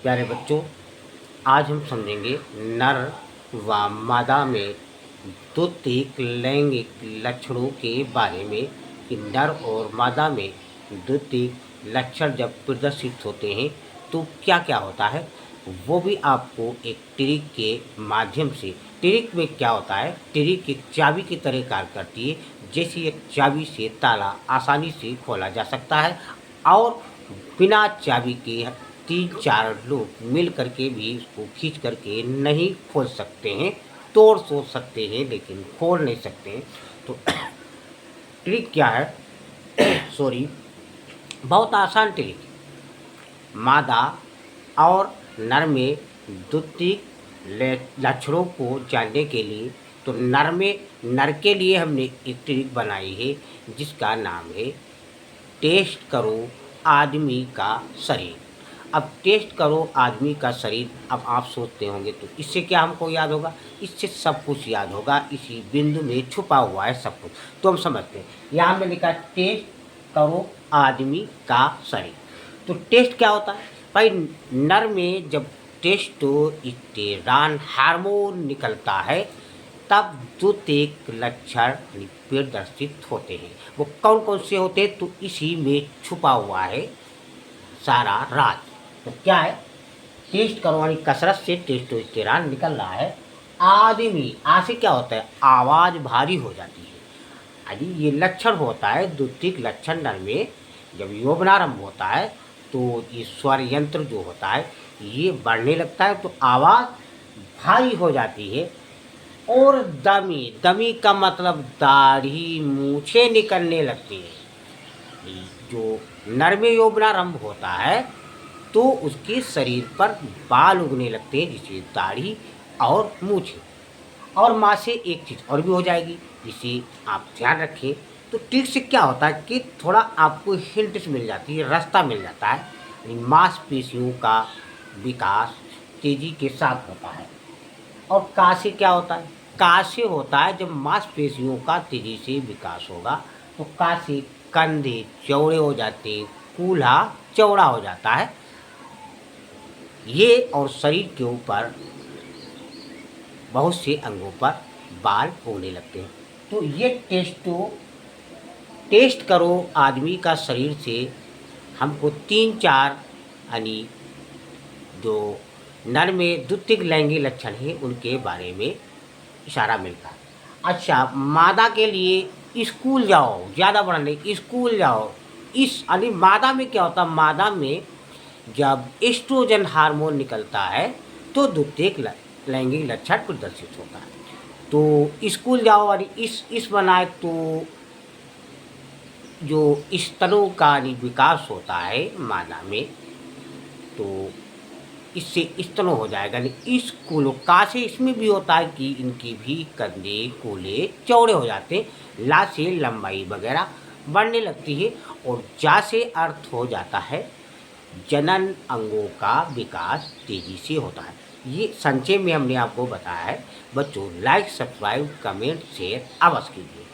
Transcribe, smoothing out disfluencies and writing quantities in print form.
प्यारे बच्चों, आज हम समझेंगे नर व मादा में द्वितीयक लैंगिक लक्षणों के बारे में कि नर और मादा में द्वितीयक लक्षण जब प्रदर्शित होते हैं तो क्या क्या होता है, वो भी आपको एक ट्रिक के माध्यम से। ट्रिक में क्या होता है, ट्रिक एक चाबी की तरह कार्य करती है। जैसे एक चाबी से ताला आसानी से खोला जा सकता है और बिना चाबी के 3-4 लोग मिल करके भी उसको खींच करके नहीं खोल सकते हैं। तोड़ सोच सकते हैं लेकिन खोल नहीं सकते हैं। तो ट्रिक क्या है, सॉरी, बहुत आसान ट्रिक। मादा और नर में द्वितीयक लक्षणों को जानने के लिए तो नर के लिए हमने एक ट्रिक बनाई है जिसका नाम है टेस्ट करो आदमी का शरीर। अब टेस्ट करो आदमी का शरीर, अब आप सोचते होंगे तो इससे क्या हमको याद होगा, इससे सब कुछ याद होगा, इसी बिंदु में छुपा हुआ है सब कुछ। तो हम समझते हैं, यहाँ हमने लिखा टेस्ट करो आदमी का शरीर। तो टेस्ट क्या होता है भाई, नर में जब टेस्टोस्टेरोन हार्मोन निकलता है तब द्वितीयक लक्षण प्रदर्शित होते हैं। वो कौन कौन से होते हैं, तो इसी में छुपा हुआ है सारा राज। तो क्या है, टेस्ट करवानी कसरत से टेस्टोस्टेरोन निकल रहा है। आदमी से क्या होता है, आवाज़ भारी हो जाती है। यदि ये लक्षण होता है द्वितीयक लक्षण नर में, जब यौवनारंभ होता है तो ये स्वर यंत्र जो होता है ये बढ़ने लगता है, तो आवाज़ भारी हो जाती है। और दमी का मतलब दाढ़ी मूछें निकलने लगती है। जो नर में यौवनारंभ होता है तो उसके शरीर पर बाल उगने लगते हैं, जिसे दाढ़ी और मूछें। और माँ से एक चीज़ और भी हो जाएगी, जिसे आप ध्यान रखें। तो ट्रिक से क्या होता है कि थोड़ा आपको हिंट मिल जाती है, रास्ता मिल जाता है। मांसपेशियों का विकास तेजी के साथ होता है। और का से क्या होता है, का से होता है जब मांसपेशियों का तेजी से विकास होगा तो का से कंधे चौड़े हो जाते हैं, कूल्हा चौड़ा हो जाता है ये, और शरीर के ऊपर बहुत से अंगों पर बाल उगने लगते हैं। तो ये टेस्ट करो आदमी का शरीर से हमको 3-4 यानी जो नर में द्वितीयक लैंगिक लक्षण है उनके बारे में इशारा मिलता है। अच्छा, मादा के लिए स्कूल जाओ, ज़्यादा पढ़ने स्कूल जाओ। इस यानी मादा में क्या होता है, मादा में जब एस्ट्रोजन हार्मोन निकलता है तो द्वितीयक लैंगिक लक्षण प्रदर्शित होता है। तो स्कूल जाओ और इस बनाए तो जो स्तनों का विकास होता है मादा में, तो इससे स्तनों हो जाएगा। स्कूल का से इसमें भी होता है कि इनकी भी कंधे कोले चौड़े हो जाते हैं, ला से लंबाई वगैरह बढ़ने लगती है, और जा से अर्थ हो जाता है जनन अंगों का विकास तेजी से होता है। ये संक्षेप में हमने आपको बताया है। बच्चों, लाइक, सब्सक्राइब, कमेंट, शेयर अवश्य कीजिए।